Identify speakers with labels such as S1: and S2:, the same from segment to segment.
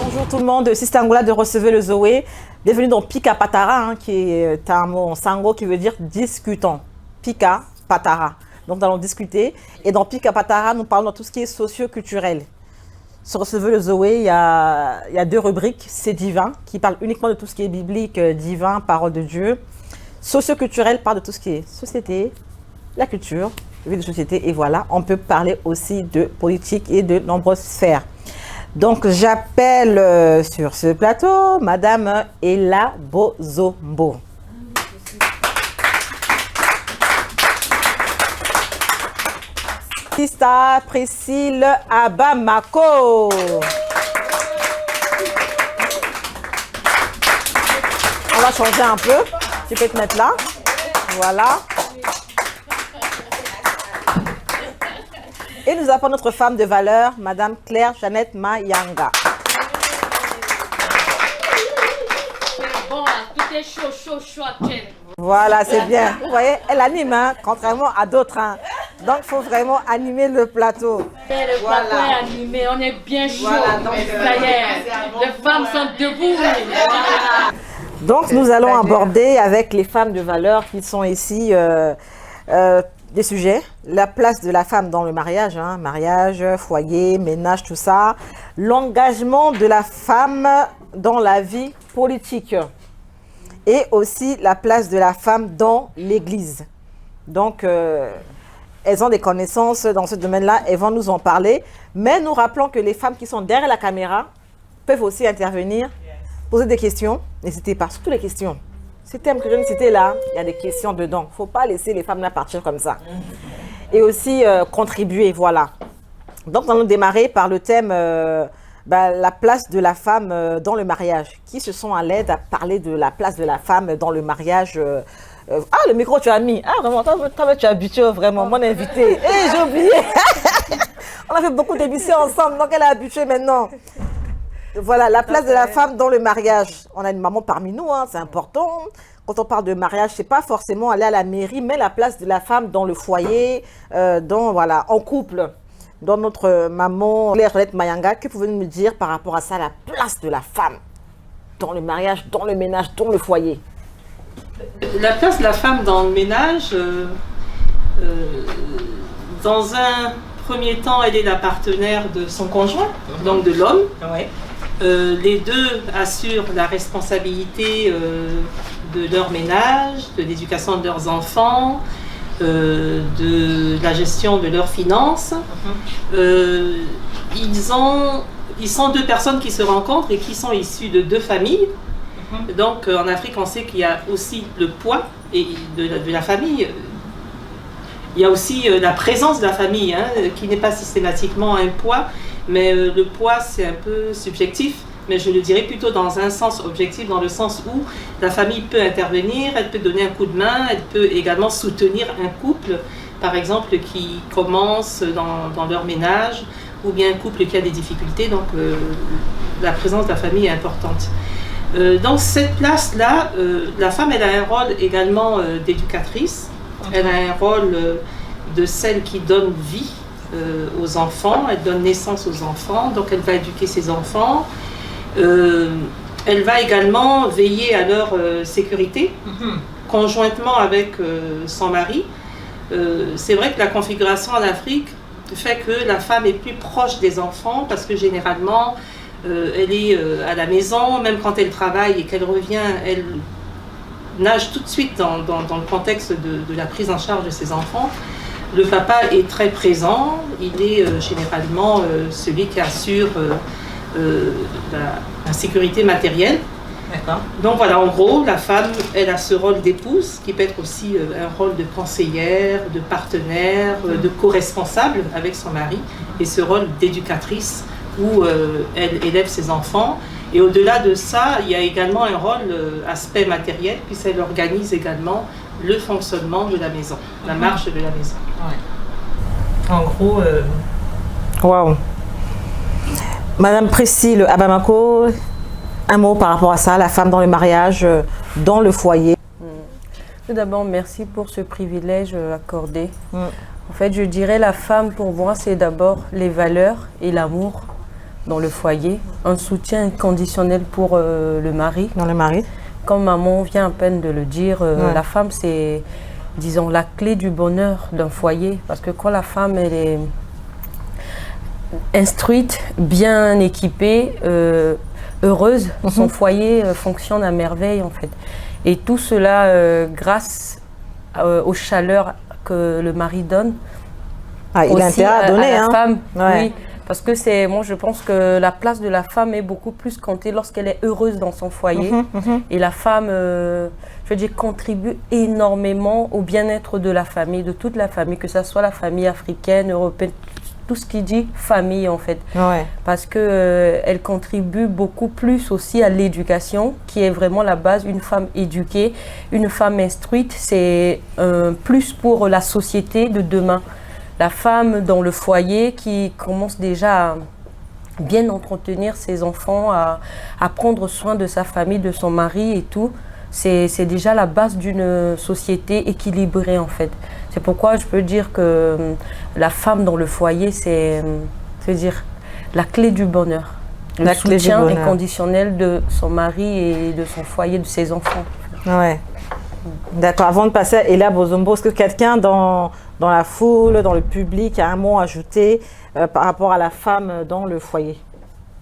S1: Bonjour tout le monde, Sister Angola de Recevez le Zoé. Bienvenue dans Pika Patara, qui est un mot en sango qui veut dire discutant. Pika Patara. Donc nous allons discuter. Et dans Pika Patara, nous parlons de tout ce qui est socio-culturel. Sur Recevez le Zoé, il y a deux rubriques. C'est divin, qui parle uniquement de tout ce qui est biblique, divin, parole de Dieu. Socio-culturel parle de tout ce qui est société, la culture, vie de société. Et voilà, on peut parler aussi de politique et de nombreuses sphères. Donc, j'appelle sur ce plateau Madame Ella Bozombo. Sister Priscille Abamako. On va changer un peu. Tu peux te mettre là. Voilà. Et nous avons notre femme de valeur, Madame Claire Jeannette Mayanga.
S2: Bon, tout est chaud.
S1: Voilà, c'est bien. Vous voyez, elle anime, hein, contrairement à d'autres. Hein. Donc, il faut vraiment animer le plateau.
S2: Le plateau est animé, on est bien chaud. Voilà, donc, ça y est, les femmes sont debout. Voilà.
S1: Donc, nous allons aborder avec les femmes de valeur qui sont ici des sujets. La place de la femme dans le mariage, hein, mariage, foyer, ménage, tout ça. L'engagement de la femme dans la vie politique. Et aussi la place de la femme dans l'église. Donc, elles ont des connaissances dans ce domaine-là, elles vont nous en parler. Mais nous rappelons que les femmes qui sont derrière la caméra peuvent aussi intervenir, poser des questions. N'hésitez pas, surtout les questions. Ce thème que je viens de citer là, il y a des questions dedans. Il ne faut pas laisser les femmes là partir comme ça. Et aussi contribuer, voilà. Donc, nous allons démarrer par le thème la place de la femme dans le mariage. Qui se sont à l'aide à parler de la place de la femme dans le mariage ah, le micro, tu as mis. Ah, vraiment, toi, tu es habitué, vraiment, mon invité. Eh, j'ai oublié. On a fait beaucoup d'émissions ensemble, donc elle est habituée maintenant. Voilà, la place de la femme dans le mariage. On a une maman parmi nous, hein, c'est important. Quand on parle de mariage, c'est pas forcément aller à la mairie, mais la place de la femme dans le foyer, voilà, en couple. Dans notre maman, Claire Jeannette Mayanga, que pouvez-vous nous dire par rapport à ça, la place de la femme dans le mariage, dans le ménage, dans le foyer?
S3: La place de la femme dans le ménage, dans un premier temps, elle est la partenaire de son conjoint, donc de l'homme.
S1: Ouais.
S3: Les deux assurent la responsabilité de leur ménage, de l'éducation de leurs enfants, de la gestion de leurs finances. Ils sont deux personnes qui se rencontrent et qui sont issues de deux familles. Donc en Afrique, on sait qu'il y a aussi le poids de la famille. Il y a aussi la présence de la famille, hein, qui n'est pas systématiquement un poids, mais le poids c'est un peu subjectif, mais je le dirais plutôt dans un sens objectif, dans le sens où la famille peut intervenir, elle peut donner un coup de main, elle peut également soutenir un couple, par exemple, qui commence dans leur ménage, ou bien un couple qui a des difficultés, donc la présence de la famille est importante. Dans cette place-là, la femme elle a un rôle également d'éducatrice, elle a un rôle de celle qui donne vie aux enfants, elle donne naissance aux enfants, donc elle va éduquer ses enfants, elle va également veiller à leur sécurité, conjointement avec son mari. C'est vrai que la configuration en Afrique fait que la femme est plus proche des enfants parce que généralement elle est à la maison, même quand elle travaille et qu'elle revient, elle nage tout de suite dans le contexte de la prise en charge de ses enfants. Le papa est très présent, il est généralement celui qui assure la sécurité matérielle. Donc voilà, en gros, la femme, elle a ce rôle d'épouse qui peut être aussi un rôle de conseillère, de partenaire, de co-responsable avec son mari, et ce rôle d'éducatrice où elle élève ses enfants. Et au-delà de ça, il y a également un rôle, aspect matériel, puisqu'elle organise également le fonctionnement de la maison, la marche de la maison.
S1: Ouais. En gros... Waouh. Madame Priscille Abamako, un mot par rapport à ça, la femme dans le mariage, dans le foyer.
S4: Tout d'abord, merci pour ce privilège accordé En fait, je dirais la femme, pour moi, c'est d'abord les valeurs et l'amour dans le foyer, un soutien inconditionnel pour le mari.
S1: Dans le mari.
S4: Comme maman vient à peine de le dire, la femme, c'est, disons, la clé du bonheur d'un foyer. Parce que quand la femme, elle est instruite, bien équipée, heureuse, son foyer fonctionne à merveille, en fait. Et tout cela grâce aux chaleurs que le mari donne.
S1: Ah, il a intérêt à donner,
S4: à la femme,
S1: ouais.
S4: oui. Parce que moi je pense que la place de la femme est beaucoup plus comptée lorsqu'elle est heureuse dans son foyer. Et la femme, je veux dire, contribue énormément au bien-être de la famille, de toute la famille, que ce soit la famille africaine, européenne, tout ce qui dit famille en fait.
S1: Ouais.
S4: Parce que elle contribue beaucoup plus aussi à l'éducation, qui est vraiment la base. Une femme éduquée, une femme instruite, c'est un plus pour la société de demain. La femme dans le foyer qui commence déjà à bien entretenir ses enfants, à prendre soin de sa famille, de son mari et tout, c'est déjà la base d'une société équilibrée en fait. C'est pourquoi je peux dire que la femme dans le foyer, c'est dire la clé du bonheur. Le soutien inconditionnel de son mari et de son foyer, de ses enfants.
S1: Ouais. D'accord. Avant de passer à Ella Bozombo, est-ce que quelqu'un dans la foule, dans le public, a un mot à ajouter par rapport à la femme dans le foyer,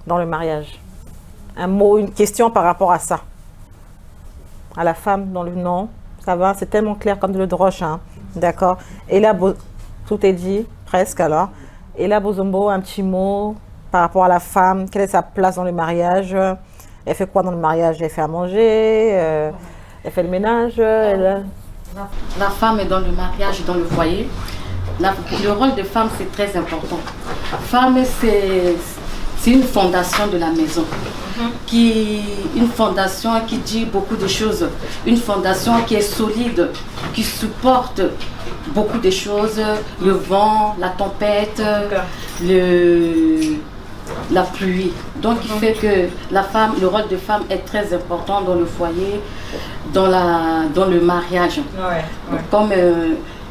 S1: dans le mariage? Un mot, une question par rapport à ça? À la femme dans le nom? Ça va, c'est tellement clair comme de l'eau de roche. Hein. D'accord. Ella tout est dit, presque alors. Ella Bozombo, un petit mot par rapport à la femme. Quelle est sa place dans le mariage? Elle fait quoi dans le mariage? Elle fait à manger? Elle fait le ménage?
S2: La femme est dans le mariage, dans le foyer. Le rôle de femme, c'est très important. Femme, c'est une fondation de la maison. Une fondation qui dit beaucoup de choses. Une fondation qui est solide, qui supporte beaucoup de choses. Le vent, la tempête, la pluie. Donc, il fait que le rôle de femme est très important dans le foyer, dans le mariage. Comme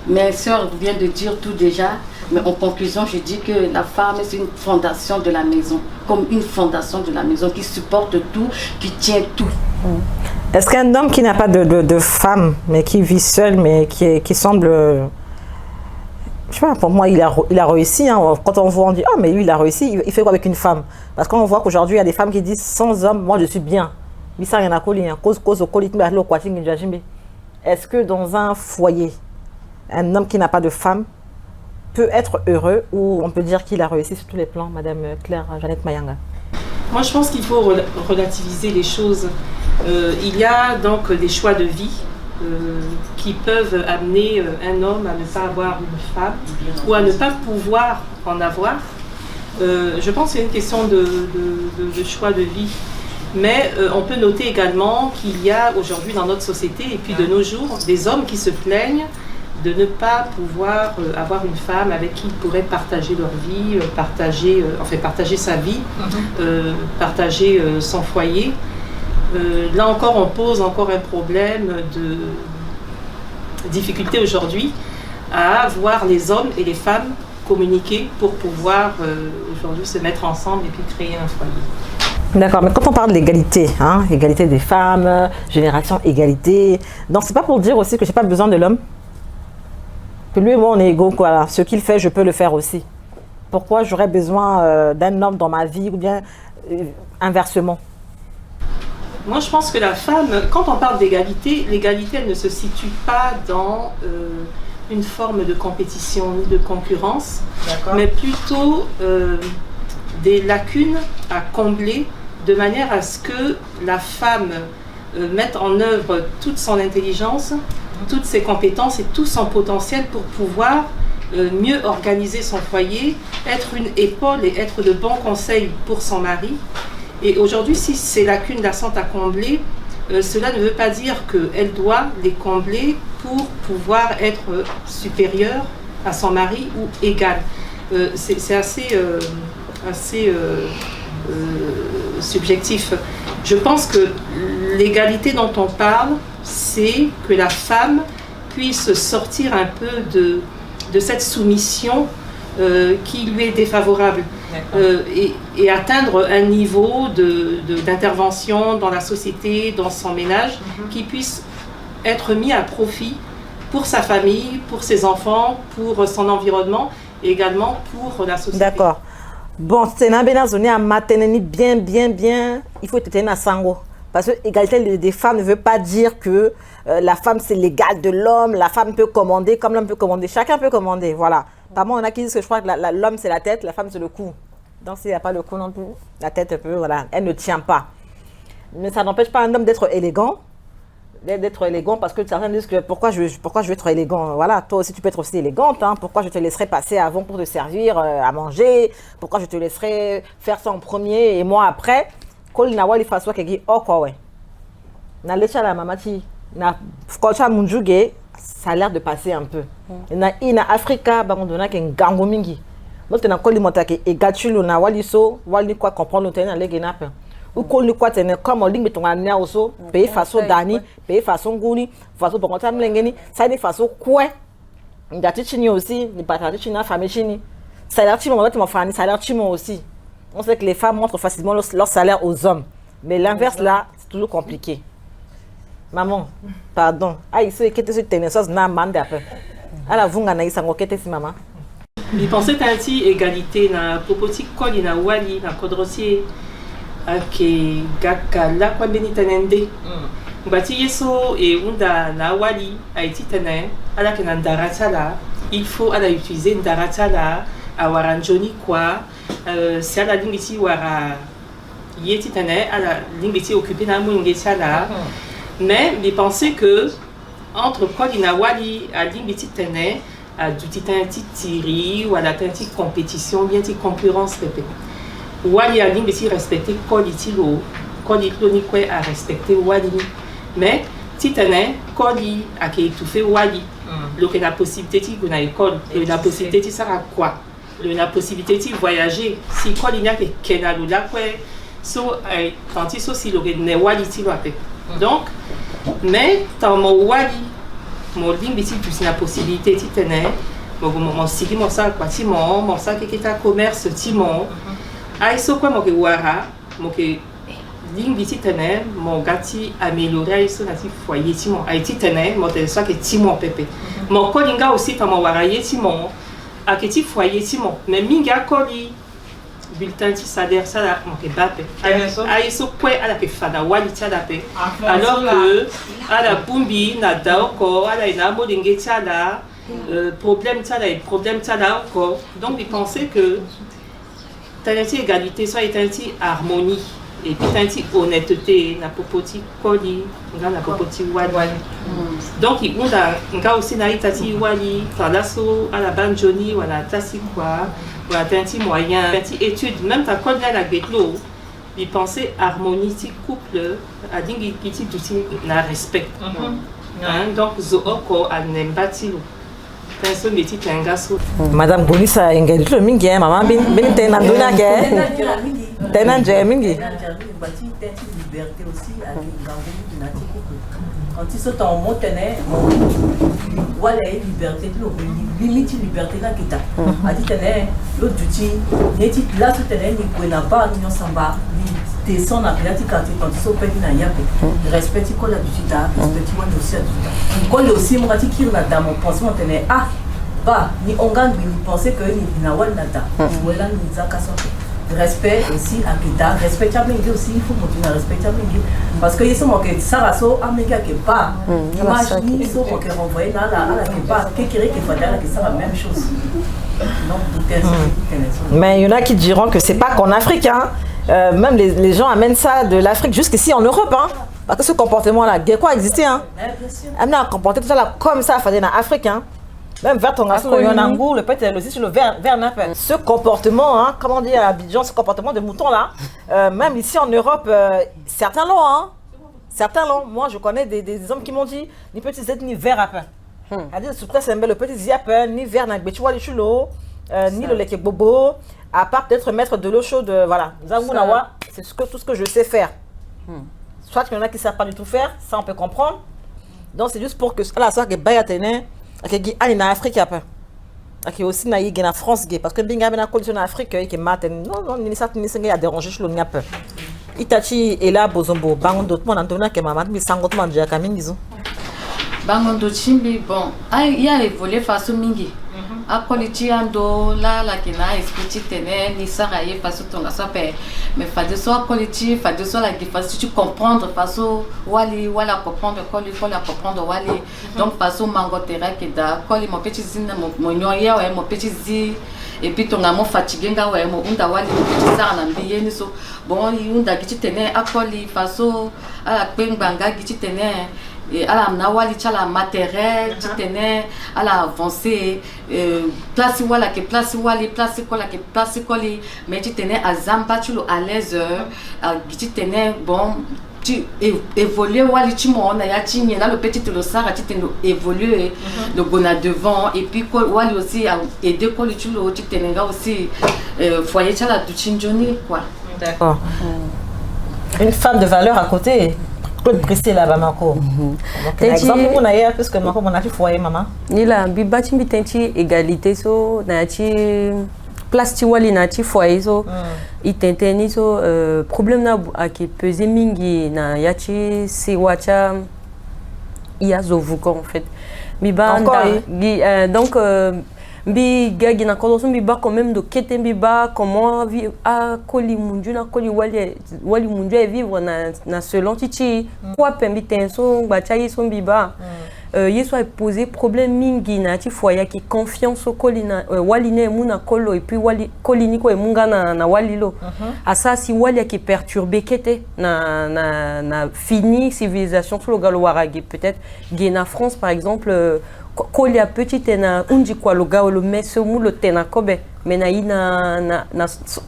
S2: mes soeurs viennent de dire tout déjà, mais en conclusion, je dis que la femme, c'est une fondation de la maison, comme une fondation de la maison qui supporte tout, qui tient tout.
S1: Est-ce qu'un homme qui n'a pas de femme, mais qui vit seul, mais qui semble... je sais pas, pour moi, il a réussi. Hein. Quand on voit, on dit, oh, mais lui, il a réussi. Il fait quoi avec une femme? Parce qu'on voit qu'aujourd'hui, il y a des femmes qui disent, sans homme, moi, je suis bien. Est-ce que dans un foyer, un homme qui n'a pas de femme peut être heureux, ou on peut dire qu'il a réussi sur tous les plans, Madame Claire Jeannette Mayanga?
S3: Moi, je pense qu'il faut relativiser les choses. Il y a donc des choix de vie qui peuvent amener un homme à ne pas avoir une femme ou à ne pas pouvoir en avoir. Je pense que c'est une question de choix de vie. Mais on peut noter également qu'il y a aujourd'hui dans notre société et puis de nos jours des hommes qui se plaignent de ne pas pouvoir avoir une femme avec qui ils pourraient partager leur vie, partager sa vie, partager son foyer. Là encore, on pose encore un problème de difficulté aujourd'hui à voir les hommes et les femmes communiquer pour pouvoir aujourd'hui se mettre ensemble et puis créer un foyer.
S1: D'accord, mais quand on parle d'égalité, hein, égalité des femmes, génération égalité, donc c'est pas pour dire aussi que j'ai pas besoin de l'homme, que lui et moi on est égaux, quoi. Là. Ce qu'il fait, je peux le faire aussi. Pourquoi j'aurais besoin d'un homme dans ma vie ou bien inversement?
S3: Moi, je pense que la femme, quand on parle d'égalité, l'égalité, elle ne se situe pas dans une forme de compétition ni de concurrence, mais plutôt des lacunes à combler de manière à ce que la femme mette en œuvre toute son intelligence, toutes ses compétences et tout son potentiel pour pouvoir mieux organiser son foyer, être une épaule et être de bons conseils pour son mari. Et aujourd'hui, si ces lacunes la sont à combler, cela ne veut pas dire qu'elle doit les combler pour pouvoir être supérieure à son mari ou égale. C'est assez subjectif. Je pense que l'égalité dont on parle, c'est que la femme puisse sortir un peu de cette soumission qui lui est défavorable et atteindre un niveau d'intervention dans la société, dans son ménage, qui puisse être mis à profit pour sa famille, pour ses enfants, pour son environnement et également pour la société.
S1: D'accord. Bon, c'est une zone à materner bien, il faut être à sango. Parce que l'égalité des femmes ne veut pas dire que la femme c'est l'égal de l'homme, la femme peut commander comme l'homme peut commander, chacun peut commander, voilà. Par contre, on a qui disent que je crois que l'homme c'est la tête, la femme c'est le cou. Donc s'il n'y a pas le cou non plus, la tête peut, voilà, elle ne tient pas. Mais ça n'empêche pas un homme d'être élégant, parce que certains disent que pourquoi je veux être élégant. Voilà, toi aussi tu peux être aussi élégante, hein. Pourquoi je te laisserai passer avant pour te servir à manger, pourquoi je te laisserai faire ça en premier et moi après. Kol na wali façon que gi okwa na lecha la mamati na kocha munjuge, ça a l'air de passer un peu. Na ina Africa bandona ke ngango mingi. Donc na koli motake e gatulo na wali so wali quoi comprendre le tenant legena pe. Ou koli quoi tenant comme limbe ton ania oso pays façon dani, pays façon guni, façon bon tam lengeni, ça des façon quoi. Ngati chini aussi, ni patati chini famille chini. Ça a l'air chimo mon famille, ça a l'air chimo aussi. On sait que les femmes montrent facilement leur salaire aux hommes. Mais l'inverse, là, c'est toujours compliqué. Maman, pardon. Ah, il se fait que tu es chose n'a pas de alors, vous avez dit maman.
S3: Je pense que c'est une égalité na popoti koli na wali na kodrosie ke gaka la kwa benitenende. Bati yeso e unda na wali a été tene ala ke na ndaratala. Il faut ala utiliser ndaratala a waranjoni quoi. Si à la limbiti wara yeti tene à la limbiti occupé na mungeti là, mais les penser que entre Kolina Wali à limbiti tene à du titanti tiri ou à la tanti compétition bien ti concurrence pépé Wali à limbiti respecter Kolitilo ni quoi à respecter Wali mais titane Koli a qui étouffé Wali le que la possibilité ti na école et la possibilité ti sera quoi la possibilité de voyager si quoi il y a que kenalu là quoi so quand il si le ne wali ti lo ape donc mais dans mon wali mon ligne ici tu la possibilité ti tenait mon sigi mon ça quoi ti mon ça qui est à commerce ti mon ai so quoi mon que wara mon que ligne ici tenait mon gati améliorer so na ti foyer ti mon ai ti tenait mon de ça que ti mon pépé mon kolinga aussi dans mon wara ti mon à petit foyer Simon mais minga koli bulletin de salaire ça là mon kebape aïe so quoi à la que fada wali tia dape alors que à la bumbi na daoko à la ina modingue tia là problème tia là problème tia là encore donc ils pensaient que t'as une égalité soit une harmonie et puis t'as une honnêteté na popoti koli na popoti wali donc il y a aussi na itati wali talaso à la banjoni ou à la tasi quoi ou à tanti moyen tanti étude même ta code là la betlo il pensait harmonie ti couple a dingi kiti tuti na respect donc zo oko a nembati penso meti tangaso
S1: madame Bonisa engel mingi maman bin tena nduna ke tena nje mingi
S5: liberté aussi à ngango quand ils sont en montagne voilà liberté de l'eau limite liberté là qui t'a a dit tenez l'autre duty n'était là tout tenez ni quoi n'a pas ni on s'en va ni descend à pilatique quand ils sont payés na yape respect quoi la duty ta respect moi aussi quoi le aussi moi qui na dans mon pensement tenez ah bah ni on gagne ni penser que ni na wal nata voilà ni zakaso respect aussi à Kita, respect à Mengi aussi, il faut continuer à respecter à Mengi. Parce que ils sont que Saraso, à Mengi qui pas, imagine, ils sont que renvoyés là, qui pas, qui fait la même chose.
S1: Mais il y en a qui diront que c'est pas qu'en Afrique, hein. Même les gens amènent ça de l'Afrique jusqu'ici en Europe, hein. Parce que ce comportement-là, quoi existait, hein. Amener un comportement là comme ça, il en Afrique, hein. Même vers ton garçon, le Yonangou, le peut-être aussi sur le vers Naples. Ce comportement, hein, comment on dit à Abidjan, ce comportement de mouton là, même ici en Europe, certains l'ont, hein. Certains l'ont. Moi, je connais des hommes qui m'ont dit, ni petits Z ni vers Naples. C'est-à-dire, c'est le petit ziap, ni vers Naples, tu vois les chulots, ni le leke bobo, à part peut-être mettre de l'eau chaude, voilà. Zangounawa, c'est tout ce que je sais faire. Soit qu'il y en a qui ne savent pas du tout faire, ça on peut comprendre. Donc c'est juste pour que la soirée que Bayatene, en Afrique après. qui aussi naïe en France parce que binga bena condition en Afrique qui maten non ni ça ni singa a dérangé chez le nyap itachi et là bozombo bango d'autres mon antona que maman mi sangot manja kamingizo
S2: bango dochimbi bon il y a évolué façon mingi akoliti ando la kina expliquer tene ni saraye façon tonga sape mais fa de so akoliti fa de so la façon tu comprendre façon wala comprendre koli faut la comprendre wali donc façon mangotera que da koli mon petit zina mon nyoya ouais mon petit zi et puis tonga mo fatigué nga ouais mo unda wali petit ça na mbiye ni so bon unda gichi tene akoli façon ala pembanga gichi tene et à la nawali chala matériel titene à la avancée place wala que place wali place kola que place koli mais titene azamba tu lo à l'aise titene bon tu évoluer wali tu mon na ya tinye là le petit le sara titene évoluer le gona devant et puis wali aussi aider koli tu lo titene nga aussi foyer chala du chinjoni quoi.
S1: D'accord. Une femme de valeur à côté. Claude Brissé là Bamako. Donc exemple on a hier parce que Mako on a fait foyer maman.
S4: Ni la bi bati bi tenti égalité so na ti place ti wali na ti foyer so itenteni so problème na aki peser mingi na ya ti se wacha ya zovuko en fait. Mi ba donc bi gagi na kodo bi ba quand même de kete bi ba comment vivre à koli munju na koli wali munju et vivre na selon titi quoi pembi tenso ba chayi so bi ba yeso a posé problème mingi na ti foyer qui confiance au kolina wali ne muna kolo et puis wali kolini ko e munga na wali lo à ça si wali qui perturbé kete na fini civilisation sur le galo waragi peut-être na France par exemple kolia petit tena undi kwa loga le messe mu le tena kobe mena na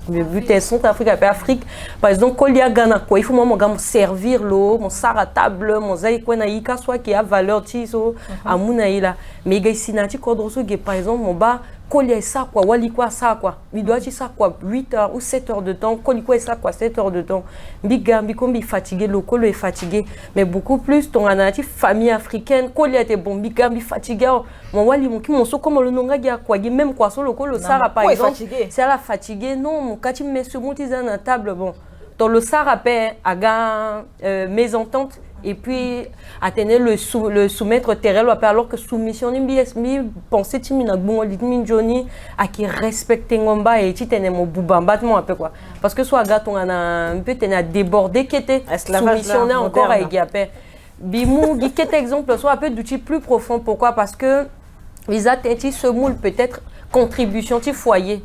S4: but sont Afrique pe Afrique par exemple kolia gana quoi il faut moi mon servir l'eau mon sara table mon zai quoi na ika soit qui a valeur tiso amuna ila mais ga sinati kodroso ge par exemple mon ba kolia ça quoi wali quoi ça quoi il doit dire ça quoi 8 heures ou 7 heures de temps koli quoi ça quoi 7 heures de temps biga bikombi fatigué le colo est fatigué mais beaucoup plus ton anati famille africaine kolia était bon biga bi fatigué mon wali mon qui mon so comme le nonga ga quoi même quoi sur le colo ça par exemple c'est à la fatigué non mon kati met ce montisan à table bon dans le sarapé aga mésentente et puis atteindre le soumettre terrel alors que soumission ni penser timina bon litmin joni à qui respecter ngomba et titene mo bubambattement un peu quoi parce que soit gaton un peu tena débordé qui était soumissionné encore à Egiapé bimou qui est exemple soit un peu d'outil plus profond pourquoi parce que les attentis se moule peut-être contribution ti foyer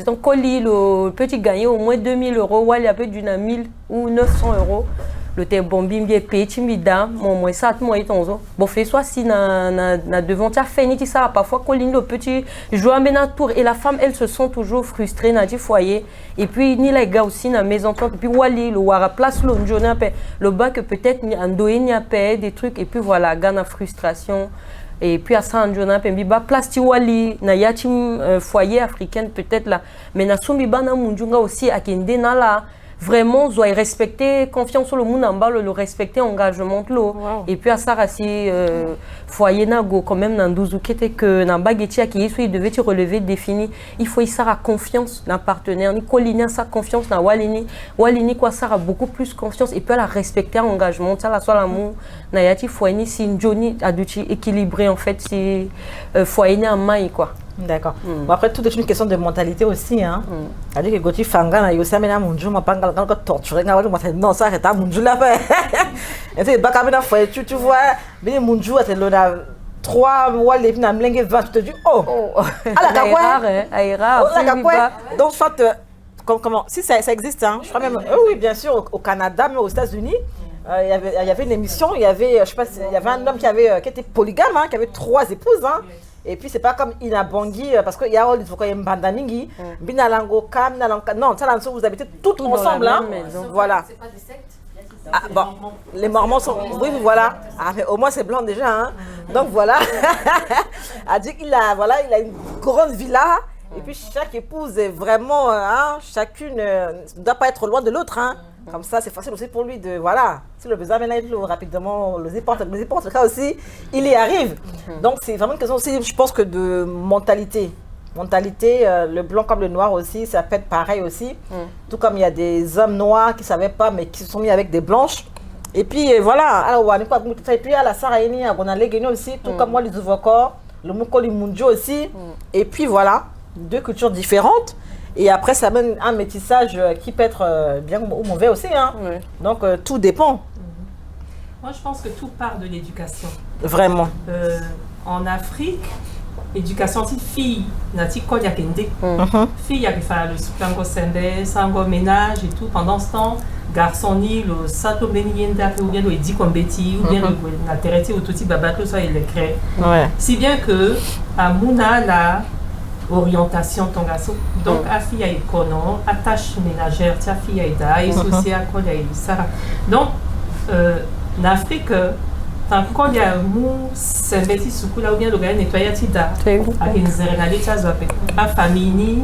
S4: donc colis le petit gagner au moins 2000 €, ou il y a peu d'une 1000 ou 900 €. Le thé bon bimbi payé timida mon moins ça moi et ton bon fait soit si na devant ta fini ça parfois colline le petit joue à tour et la femme elle se sent toujours frustrée na du foyer et puis ni les gars aussi na maison et puis wali le wara place le journée le bas que peut-être ni andoé ni a payer des trucs et puis voilà gana frustration et puis à ça en journée puis ba place ti wali na yatim foyer africaine peut-être là mais na sumbi bana munjunga aussi akinde na la vraiment doit respecter confiance sur le monde en bas le respecter engagement l'eau et puis à ça aussi foyer nago quand même dans 12 qui était que dans baguetti qui il devait te relever défini il faut y ça confiance dans partenaire ni colline sa confiance dans walini quoi ça a beaucoup plus confiance et puis la respecter engagement ça la soit l'amour na yati foyer si Johnny aduti équilibré en fait si foyer en main quoi.
S1: D'accord. Bon, après, tout est une question de mentalité aussi. Hein. C'est-à-dire que Gauthier Fanga, il y a aussi un munju, ma panga, quand torturé, non, ça arrête, munju là. Et c'est pas comme ça, tu vois, les munju, c'est le 3 mois, les filles, n'amènent 20, tu te dis, oh, ah la donc, soit, comment, si ça existe, hein, je crois même, oui, bien sûr, au Canada, mais aux États-Unis. Il y avait une émission, il y avait, je sais pas, il y avait un homme qui était polygame, hein, qui avait 3 épouses. Hein. Et puis c'est pas comme Ina Bangui parce qu'il y a des fois une bande mingi, binalango kam, non, ça vous habitez tout ensemble là. Voilà.
S2: C'est pas des sectes.
S1: Ah, bon, les Mormons sont oui voilà. Ah mais au moins c'est blanc déjà hein. Donc voilà. A dit qu'il a il a une grande villa et puis chaque épouse est vraiment hein, chacune ne doit pas être loin de l'autre hein. Comme ça, c'est facile aussi pour lui de, voilà, si le besoin maintenant, il rapidement, les importe le cas aussi, il y arrive. Donc, c'est vraiment une question aussi, je pense que de mentalité. Mentalité, le blanc comme le noir aussi, ça peut être pareil aussi. Tout comme il y a des hommes noirs qui ne savaient pas, mais qui se sont mis avec des blanches. Et puis voilà, alors on a puis à la Saraini, on a les aussi, tout comme moi les Ouvokor, le Mukoli Munjo aussi. Et puis voilà, deux cultures différentes. Et après, ça amène un métissage qui peut être bien ou mauvais aussi. Hein. Donc tout dépend.
S3: Moi, je pense que tout part de l'éducation.
S1: Vraiment.
S3: En Afrique, éducation, si fille, nati quoi y a kende. Fille, y a qui fait le soukango sembe, sango ménage et tout. Pendant ce temps, garçon ni le sato beni yenda ou bien le edi kombeti ou bien la terreté ou tout type babato ça il le crée. Si bien que à Mouna la orientation ton garçon. Donc à fille à éconon, attache ménagère, ta fille à ida, et social quoi y a ça. Donc en Afrique quand il y a mou sembeti suku là ou bien le gars nettoyer tida avec une zérénalité ça zappe à famille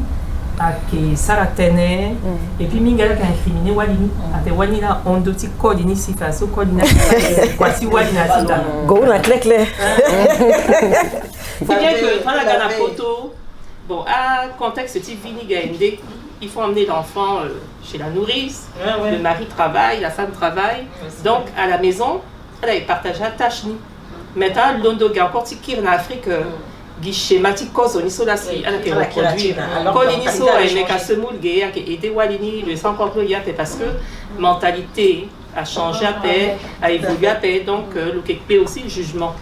S3: ake saratene et puis mingala ka incriminé walini ate walina ondo ti code ni sifa so code na kwasi walina tida
S1: go na clair
S3: c'est bien que dans la gana photo bon à contexte type vini gaende il faut emmener l'enfant chez la nourrice le mari travaille la femme travaille donc à la maison elle a partagé la tâche ni maintenant l'ondo ga encore ti kir en Afrique schématique cause on iso là si elle a reproduit quand l'iniso a aimé qu'à se moulguer a aidé walini le sans contre y a parce que mentalité a changé à paix a évolué à paix donc le quelque aussi le jugement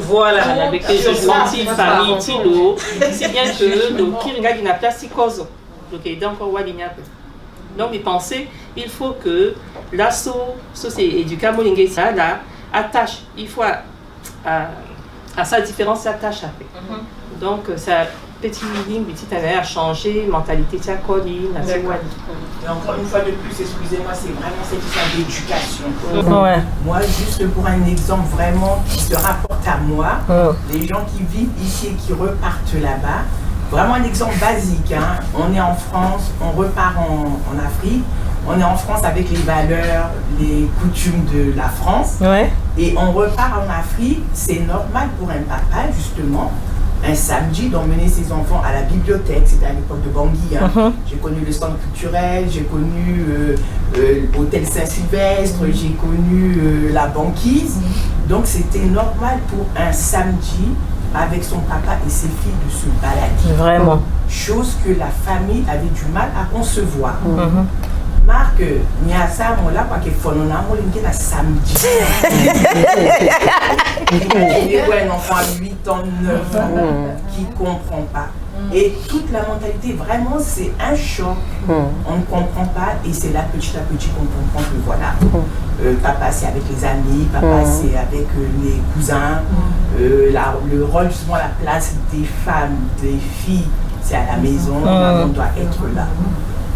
S3: voilà avec les jugements famille tilo c'est bien que le kiringa qui n'a place si cause donc aidé encore walini à peu donc les pensées il faut que l'asso c'est éducat molingue ça là attache il faut à sa différence s'attache à fait. Donc ça petit ligne petite année a changé mentalité tiens colline
S6: et encore une fois de plus excusez-moi c'est vraiment cette histoire d'éducation. Moi juste pour un exemple vraiment qui se rapporte à moi les gens qui vivent ici et qui repartent là-bas vraiment un exemple basique hein. On est en France on repart en Afrique. On est en France avec les valeurs, les coutumes de la France. Et on repart en Afrique. C'est normal pour un papa, justement, un samedi, d'emmener ses enfants à la bibliothèque. C'était à l'époque de Bangui. Hein. J'ai connu le centre culturel, j'ai connu l'hôtel Saint-Sylvestre, j'ai connu la banquise. Donc c'était normal pour un samedi avec son papa et ses filles de se balader.
S1: Vraiment.
S6: Chose que la famille avait du mal à concevoir. Marc, il y a ça, moi là, parce que on a samedi. Il y a un enfant à 8 ans, 9 ans qui ne comprend pas. Et toute la mentalité, vraiment, c'est un choc. On ne comprend pas et c'est là petit à petit qu'on comprend que voilà, papa c'est avec les amis, papa c'est avec les cousins. Le rôle, justement, la place des femmes, des filles, c'est à la maison, maman doit être là.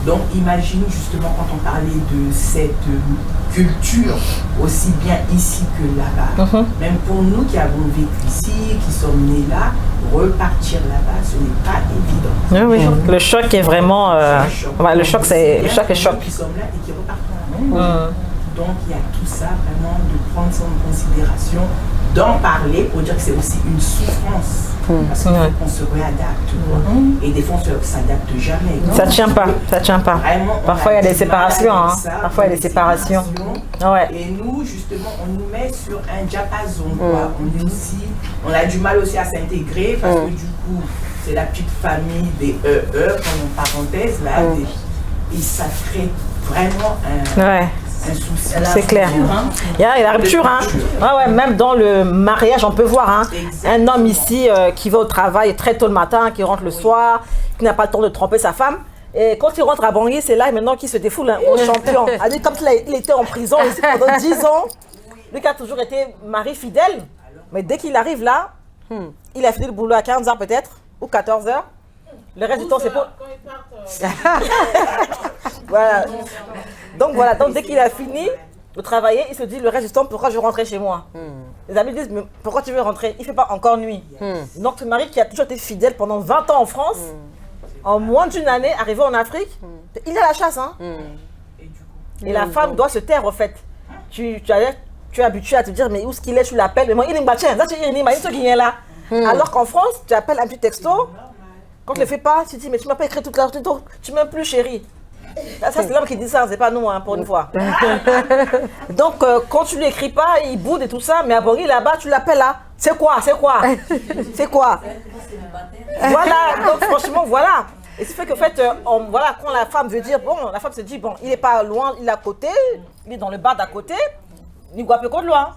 S6: Donc imagine justement quand on parlait de cette culture aussi bien ici que là-bas. Même pour nous qui avons vécu ici, qui sommes nés là, repartir là-bas, ce n'est pas évident.
S1: Le choc est vraiment... le choc c'est... Le choc est choc.
S6: Qui sommes là et qui repartent. Donc il y a tout ça vraiment de prendre ça en considération, d'en parler pour dire que c'est aussi une souffrance. Parce qu'il faut qu'on se réadapte. Et des fois, on ne s'adapte jamais. Non?
S1: Ça ne tient pas, ça tient pas.
S6: Vraiment,
S1: parfois, il y a des séparations. Hein. Parfois, il y a des séparations.
S6: Et nous, justement, on nous met sur un diapason. On a du mal aussi à s'intégrer parce que du coup, c'est la petite famille des en parenthèse, là. Et ça crée vraiment un souci.
S1: C'est clair. Il y a la rupture. Hein. Même dans le mariage, on peut voir hein, un homme ici qui va au travail très tôt le matin, qui rentre le soir, qui n'a pas le temps de tromper sa femme. Et quand il rentre à Bangui, c'est là maintenant qu'il se défoule hein, au champion. Comme il était en prison ici pendant 10 ans, lui qui a toujours été mari fidèle, mais dès qu'il arrive là, il a fini le boulot à 15 h peut-être, ou 14 h. Le reste du temps, c'est pour... Voilà. Donc voilà, donc dès qu'il a fini de travailler, il se dit le reste du temps, pourquoi je rentrais chez moi? Les amis disent, mais pourquoi tu veux rentrer? Il ne fait pas encore nuit. Donc ce mari qui a toujours été fidèle pendant 20 ans en France, en moins d'une année, arrivé en Afrique, il a la chasse. Hein. Et la femme doit se taire, en fait. Tu es habitué à te dire, mais où est-ce qu'il est, tu l'appelles, mais moi, il est là. Alors qu'en France, tu appelles un petit texto, quand tu ne le fais pas, tu dis, mais tu ne m'as pas écrit toute la journée, tu m'aimes plus, chérie. Ça, c'est l'homme qui dit ça, c'est pas nous, hein, pour une fois. Donc, quand tu ne lui écris pas, il boude et tout ça, mais à Bori, là-bas, tu l'appelles là. C'est quoi? Voilà, donc franchement, voilà. Et ce fait que, en fait, voilà, quand la femme veut dire, bon, la femme se dit, bon, il n'est pas loin, il est à côté, il est dans le bar d'à côté, il ne pas de loin.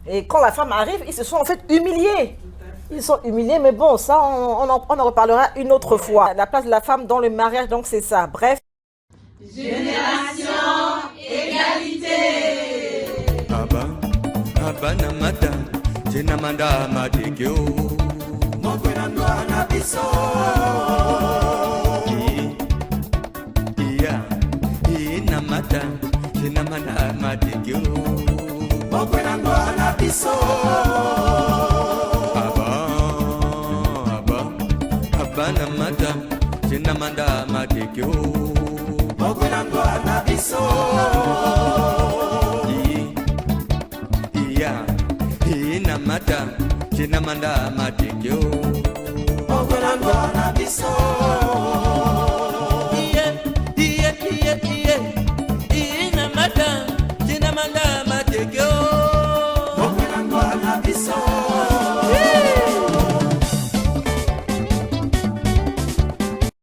S1: Et quand la femme arrive, ils se sont en fait humiliés. Ils sont humiliés, mais bon, ça, on en reparlera une autre fois. La place de la femme dans le mariage, donc c'est ça. Bref.
S7: Génération Égalité.
S8: Namanda